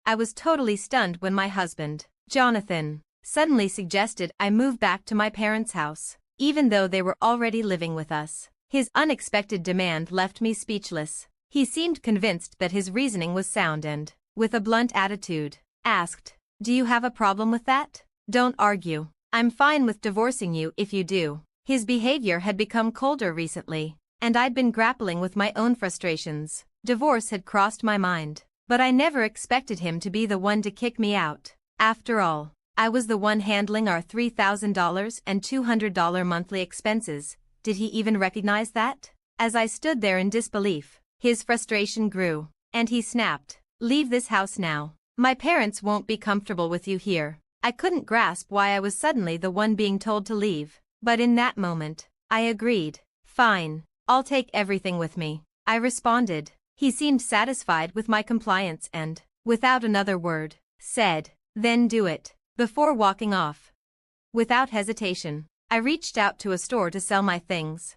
I was totally stunned when my husband, Jonathan, suddenly suggested I move back to my parents' house, even though they were already living with us. His unexpected demand left me speechless. He seemed convinced that his reasoning was sound and, with a blunt attitude, asked, "Do you have a problem with that? Don't argue. I'm fine with divorcing you if you do." His behavior had become colder recently, and I'd been grappling with my own frustrations. Divorce had crossed my mind, but I never expected him to be the one to kick me out. After all, I was the one handling our $3,000 and $200 monthly expenses. Did he even recognize that? As I stood there in disbelief, his frustration grew, and he snapped, "Leave this house now. My parents won't be comfortable with you here." I couldn't grasp why I was suddenly the one being told to leave, but in that moment, I agreed. "Fine, I'll take everything with me," I responded. He seemed satisfied with my compliance and, without another word, said, "Then do it," before walking off. Without hesitation, I reached out to a store to sell my things.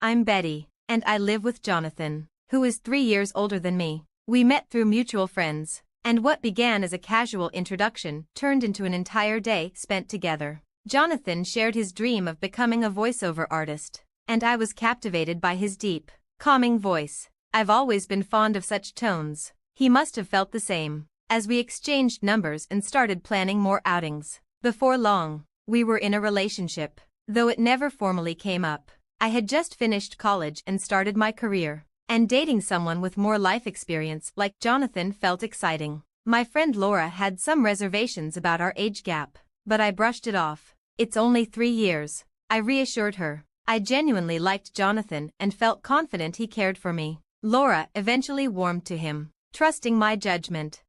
"I'm Betty, and I live with Jonathan, who is 3 years older than me. We met through mutual friends, and what began as a casual introduction turned into an entire day spent together." Jonathan shared his dream of becoming a voiceover artist, and I was captivated by his deep, calming voice. I've always been fond of such tones. He must have felt the same. As we exchanged numbers and started planning more outings, before long, we were in a relationship, though it never formally came up. I had just finished college and started my career, and dating someone with more life experience like Jonathan felt exciting. My friend Laura had some reservations about our age gap, but I brushed it off. "It's only 3 years," I reassured her. I genuinely liked Jonathan and felt confident he cared for me. Laura eventually warmed to him, trusting my judgment.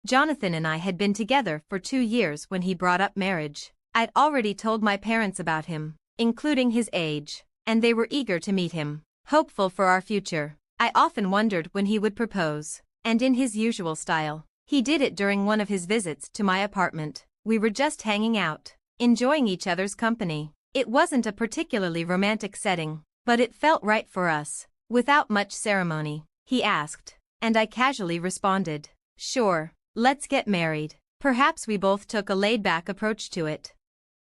Jonathan and I had been together for 2 years when he brought up marriage. I'd already told my parents about him, including his age, and they were eager to meet him, hopeful for our future. I often wondered when he would propose, and in his usual style, he did it during one of his visits to my apartment. We were just hanging out, enjoying each other's company. It wasn't a particularly romantic setting, but it felt right for us. Without much ceremony, he asked, and I casually responded, "Sure, let's get married." Perhaps we both took a laid-back approach to it.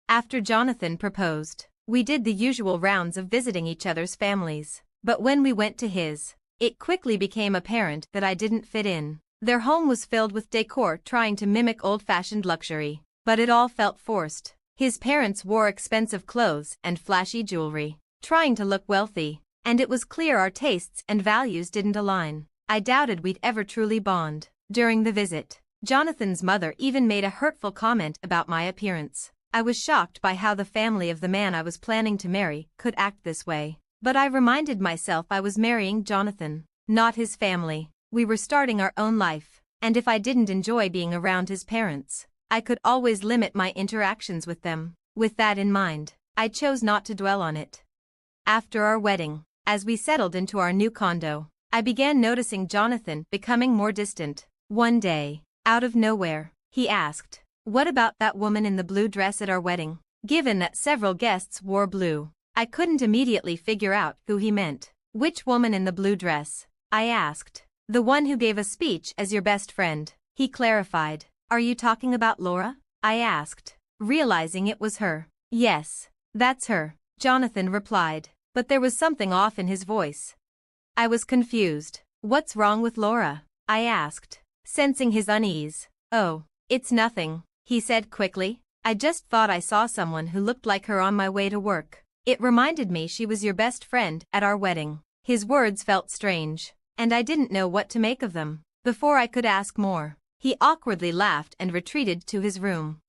After Jonathan proposed, we did the usual rounds of visiting each other's families, but when we went to his, it quickly became apparent that I didn't fit in. Their home was filled with decor trying to mimic old-fashioned luxury, but it all felt forced. His parents wore expensive clothes and flashy jewelry, trying to look wealthy, and it was clear our tastes and values didn't align. I doubted we'd ever truly bond. During the visit, Jonathan's mother even made a hurtful comment about my appearance. I was shocked by how the family of the man I was planning to marry could act this way, but I reminded myself I was marrying Jonathan, not his family. We were starting our own life, and if I didn't enjoy being around his parents, I could always limit my interactions with them. With that in mind, I chose not to dwell on it. After our wedding, as we settled into our new condo, I began noticing Jonathan becoming more distant. One day, out of nowhere, he asked, "What about that woman in the blue dress at our wedding?" Given that several guests wore blue, I couldn't immediately figure out who he meant. "Which woman in the blue dress?" I asked. "The one who gave a speech as your best friend," he clarified. "Are you talking about Laura?" I asked, realizing it was her. "Yes, that's her," Jonathan replied, but there was something off in his voice. I was confused. "What's wrong with Laura?" I asked, sensing his unease. "Oh, it's nothing," he said quickly. "I just thought I saw someone who looked like her on my way to work. It reminded me she was your best friend at our wedding." His words felt strange, and I didn't know what to make of them. Before I could ask more, he awkwardly laughed and retreated to his room.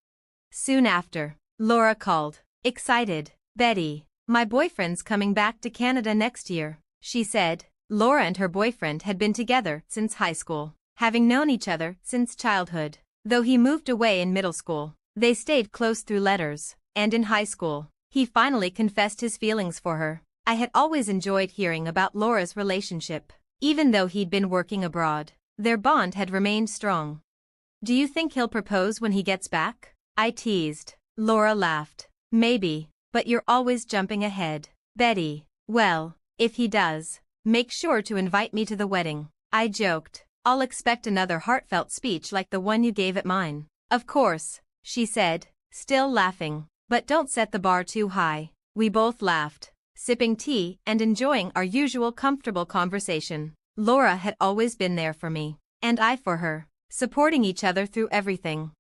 Soon after, Laura called, excited. "Betty, my boyfriend's coming back to Canada next year," she said. Laura and her boyfriend had been together since high school, having known each other since childhood. Though he moved away in middle school, they stayed close through letters, and in high school, he finally confessed his feelings for her. I had always enjoyed hearing about Laura's relationship. Even though he'd been working abroad, their bond had remained strong. "Do you think he'll propose when he gets back?" I teased. Laura laughed. "Maybe, but you're always jumping ahead, Betty." "Well, if he does, make sure to invite me to the wedding," I joked. I'll expect another heartfelt speech like the one you gave at mine. Of course, she said, still laughing. But don't set the bar too high. We both laughed, sipping tea and enjoying our usual comfortable conversation. Laura had always been there for me, and I for her, supporting each other through everything.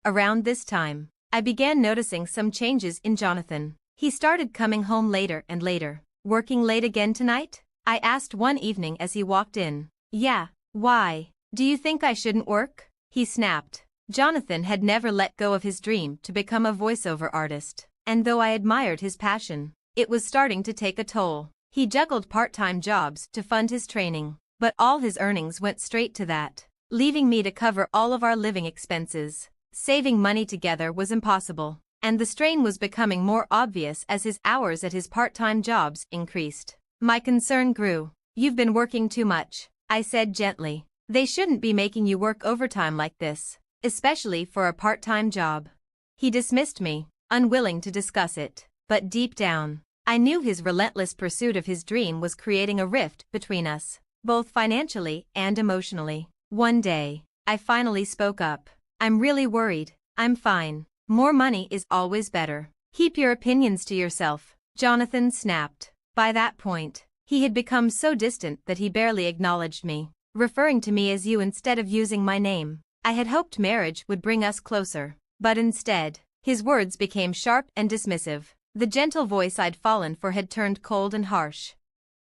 Around this time, I began noticing some changes in Jonathan. He started coming home later and later. Working late again tonight? I asked one evening as he walked in. Yeah, why? Do you think I shouldn't work? He snapped. Jonathan had never let go of his dream to become a voiceover artist, and though I admired his passion, it was starting to take a toll. He juggled part-time jobs to fund his training, but all his earnings went straight to that, leaving me to cover all of our living expenses. Saving money together was impossible, and the strain was becoming more obvious as his hours at his part-time jobs increased. My concern grew. You've been working too much, I said gently. They shouldn't be making you work overtime like this, especially for a part-time job. He dismissed me, unwilling to discuss it, but deep down, I knew his relentless pursuit of his dream was creating a rift between us, both financially and emotionally. One day, I finally spoke up. I'm really worried. I'm fine. More money is always better. Keep your opinions to yourself, Jonathan snapped. By that point, he had become so distant that he barely acknowledged me, referring to me as you instead of using my name. I had hoped marriage would bring us closer, but instead, his words became sharp and dismissive. The gentle voice I'd fallen for had turned cold and harsh.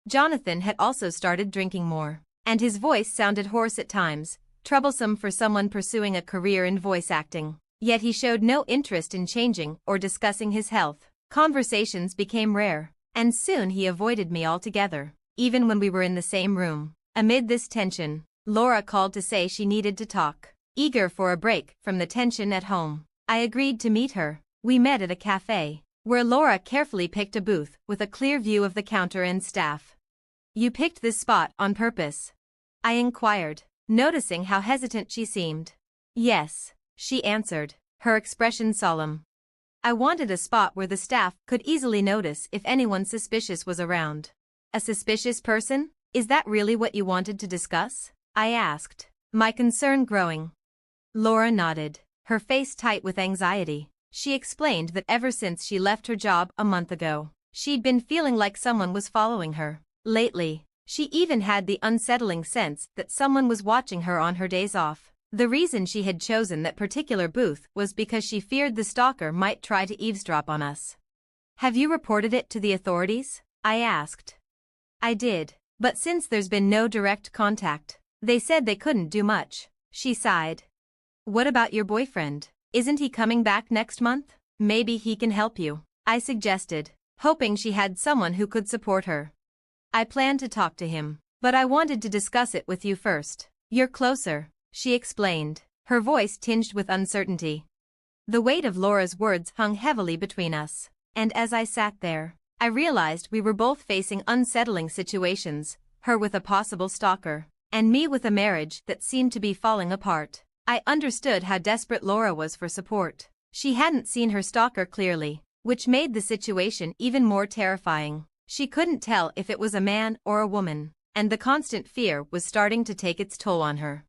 Jonathan had also started drinking more, and his voice sounded hoarse at times, troublesome for someone pursuing a career in voice acting. Yet he showed no interest in changing or discussing his health. Conversations became rare, and soon he avoided me altogether, even when we were in the same room. Amid this tension, Laura called to say she needed to talk. Eager for a break from the tension at home, I agreed to meet her. We met at a cafe, where Laura carefully picked a booth with a clear view of the counter and staff. You picked this spot on purpose? I inquired, noticing how hesitant she seemed. Yes, she answered, her expression solemn. I wanted a spot where the staff could easily notice if anyone suspicious was around. A suspicious person? Is that really what you wanted to discuss? I asked, my concern growing. Laura nodded, her face tight with anxiety. She explained that ever since she left her job a month ago, she'd been feeling like someone was following her. Lately, she even had the unsettling sense that someone was watching her on her days off. The reason she had chosen that particular booth was because she feared the stalker might try to eavesdrop on us. Have you reported it to the authorities? I asked. I did, but since there's been no direct contact, they said they couldn't do much. She sighed. What about your boyfriend? Isn't he coming back next month? Maybe he can help you, I suggested, hoping she had someone who could support her. I planned to talk to him, but I wanted to discuss it with you first. You're closer, she explained, her voice tinged with uncertainty. The weight of Laura's words hung heavily between us, and as I sat there, I realized we were both facing unsettling situations, her with a possible stalker, and me with a marriage that seemed to be falling apart. I understood how desperate Laura was for support. She hadn't seen her stalker clearly, which made the situation even more terrifying. She couldn't tell if it was a man or a woman, and the constant fear was starting to take its toll on her.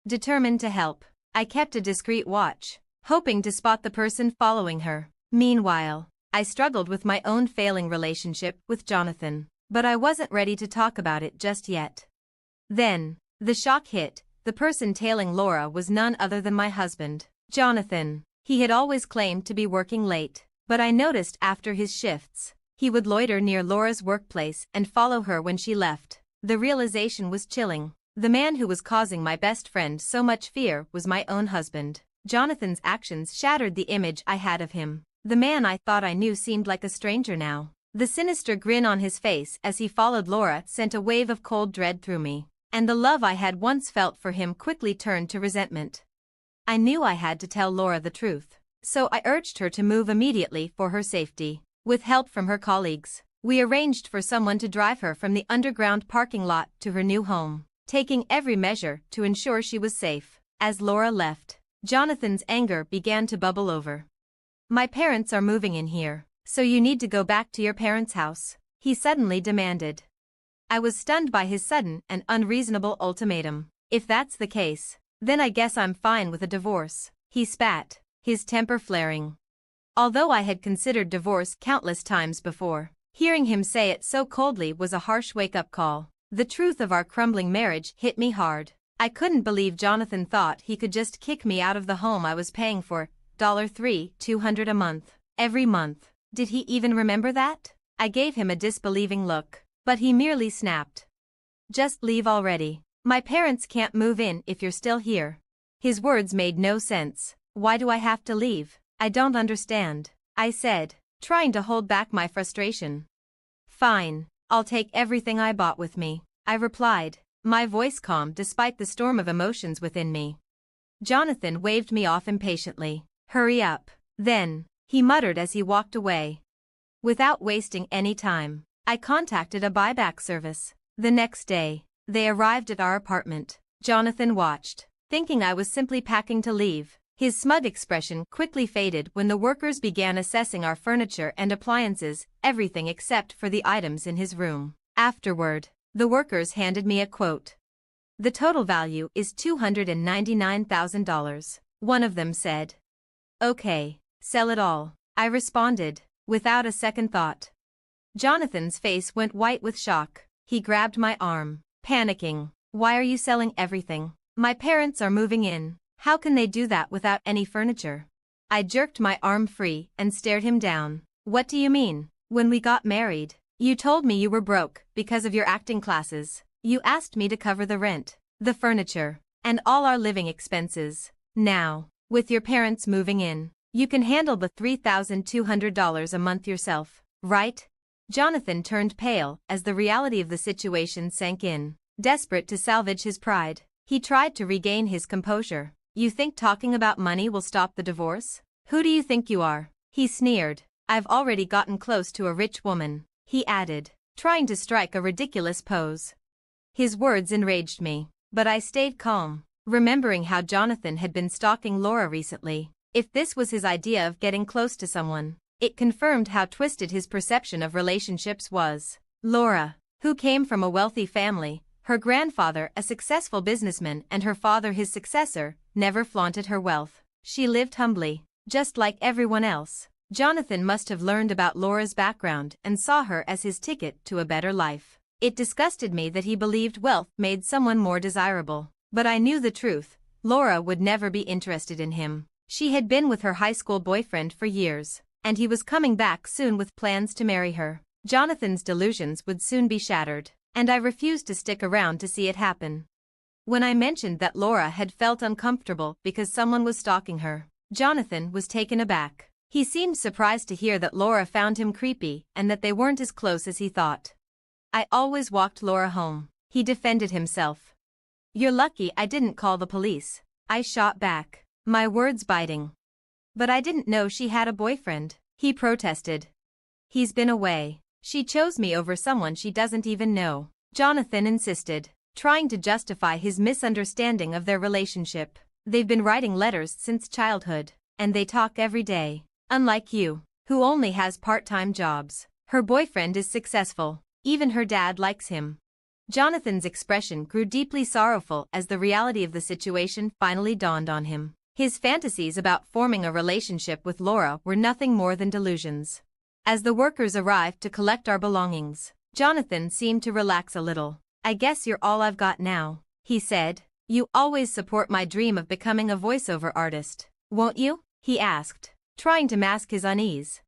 Determined to help, I kept a discreet watch, hoping to spot the person following her. Meanwhile, I struggled with my own failing relationship with Jonathan, but I wasn't ready to talk about it just yet. Then, the shock hit. The person tailing Laura was none other than my husband, Jonathan. He had always claimed to be working late, but I noticed after his shifts, he would loiter near Laura's workplace and follow her when she left. The realization was chilling. The man who was causing my best friend so much fear was my own husband. Jonathan's actions shattered the image I had of him. The man I thought I knew seemed like a stranger now. The sinister grin on his face as he followed Laura sent a wave of cold dread through me, and the love I had once felt for him quickly turned to resentment. I knew I had to tell Laura the truth, so I urged her to move immediately for her safety. With help from her colleagues, we arranged for someone to drive her from the underground parking lot to her new home, taking every measure to ensure she was safe. As Laura left, Jonathan's anger began to bubble over. My parents are moving in here, so you need to go back to your parents' house, he suddenly demanded. I was stunned by his sudden and unreasonable ultimatum. If that's the case, then I guess I'm fine with a divorce. He spat, his temper flaring. Although I had considered divorce countless times before, hearing him say it so coldly was a harsh wake-up call. The truth of our crumbling marriage hit me hard. I couldn't believe Jonathan thought he could just kick me out of the home I was paying for, $200 a month, every month. Did he even remember that? I gave him a disbelieving look, but he merely snapped. Just leave already. My parents can't move in if you're still here. His words made no sense. Why do I have to leave? I don't understand, I said, trying to hold back my frustration. Fine, I'll take everything I bought with me, I replied, my voice calm despite the storm of emotions within me. Jonathan waved me off impatiently. Hurry up. Then, he muttered as he walked away. Without wasting any time, I contacted a buyback service. The next day, they arrived at our apartment. Jonathan watched, thinking I was simply packing to leave. His smug expression quickly faded when the workers began assessing our furniture and appliances, everything except for the items in his room. Afterward, the workers handed me a quote. The total value is $299,000, one of them said. Okay, sell it all, I responded, without a second thought. Jonathan's face went white with shock. He grabbed my arm, panicking. Why are you selling everything? My parents are moving in. How can they do that without any furniture? I jerked my arm free and stared him down. What do you mean? When we got married, you told me you were broke because of your acting classes. You asked me to cover the rent, the furniture, and all our living expenses. Now, with your parents moving in, you can handle the $3,200 a month yourself, right? Jonathan turned pale as the reality of the situation sank in. Desperate to salvage his pride, he tried to regain his composure. You think talking about money will stop the divorce? Who do you think you are? He sneered. I've already gotten close to a rich woman, he added, trying to strike a ridiculous pose. His words enraged me, but I stayed calm, remembering how Jonathan had been stalking Laura recently. If this was his idea of getting close to someone, it confirmed how twisted his perception of relationships was. Laura, who came from a wealthy family, her grandfather a successful businessman and her father his successor, never flaunted her wealth. She lived humbly, just like everyone else. Jonathan must have learned about Laura's background and saw her as his ticket to a better life. It disgusted me that he believed wealth made someone more desirable. But I knew the truth. Laura would never be interested in him. She had been with her high school boyfriend for years, and he was coming back soon with plans to marry her. Jonathan's delusions would soon be shattered, and I refused to stick around to see it happen. When I mentioned that Laura had felt uncomfortable because someone was stalking her, Jonathan was taken aback. He seemed surprised to hear that Laura found him creepy and that they weren't as close as he thought. I always walked Laura home, he defended himself. You're lucky I didn't call the police, I shot back, my words biting. But I didn't know she had a boyfriend, he protested. He's been away. She chose me over someone she doesn't even know, Jonathan insisted, trying to justify his misunderstanding of their relationship. They've been writing letters since childhood, and they talk every day. Unlike you, who only has part-time jobs, her boyfriend is successful. Even her dad likes him. Jonathan's expression grew deeply sorrowful as the reality of the situation finally dawned on him. His fantasies about forming a relationship with Laura were nothing more than delusions. As the workers arrived to collect our belongings, Jonathan seemed to relax a little. I guess you're all I've got now, he said. You always support my dream of becoming a voiceover artist, won't you? He asked, trying to mask his unease.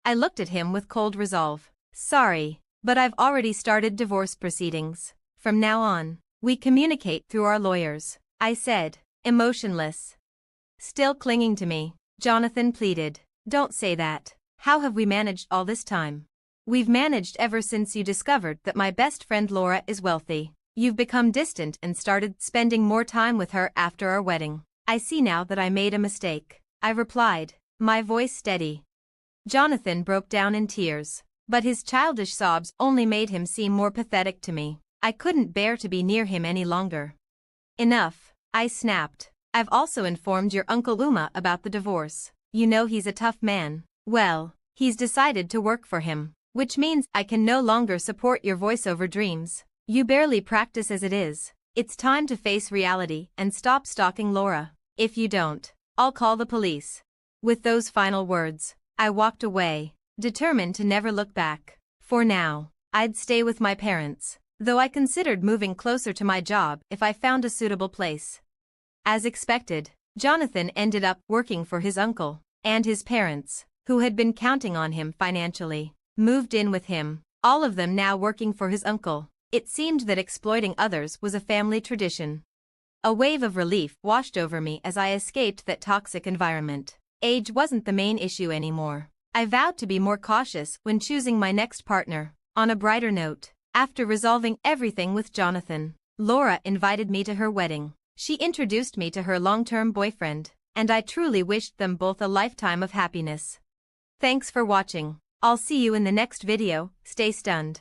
I looked at him with cold resolve. Sorry, but I've already started divorce proceedings. From now on, we communicate through our lawyers, I said, emotionless. Still clinging to me, Jonathan pleaded. Don't say that. How have we managed all this time? We've managed ever since you discovered that my best friend Laura is wealthy. You've become distant and started spending more time with her after our wedding. I see now that I made a mistake, I replied, my voice steady. Jonathan broke down in tears, but his childish sobs only made him seem more pathetic to me. I couldn't bear to be near him any longer. Enough, I snapped. I've also informed your Uncle Uma about the divorce. You know he's a tough man. Well, he's decided to work for him, which means I can no longer support your voiceover dreams. You barely practice as it is. It's time to face reality and stop stalking Laura. If you don't, I'll call the police. With those final words, I walked away, determined to never look back. For now, I'd stay with my parents, though I considered moving closer to my job if I found a suitable place. As expected, Jonathan ended up working for his uncle, and his parents, who had been counting on him financially, moved in with him, all of them now working for his uncle. It seemed that exploiting others was a family tradition. A wave of relief washed over me as I escaped that toxic environment. Age wasn't the main issue anymore. I vowed to be more cautious when choosing my next partner. On a brighter note, after resolving everything with Jonathan, Laura invited me to her wedding. She introduced me to her long-term boyfriend, and I truly wished them both a lifetime of happiness. Thanks for watching. I'll see you in the next video. Stay stunned.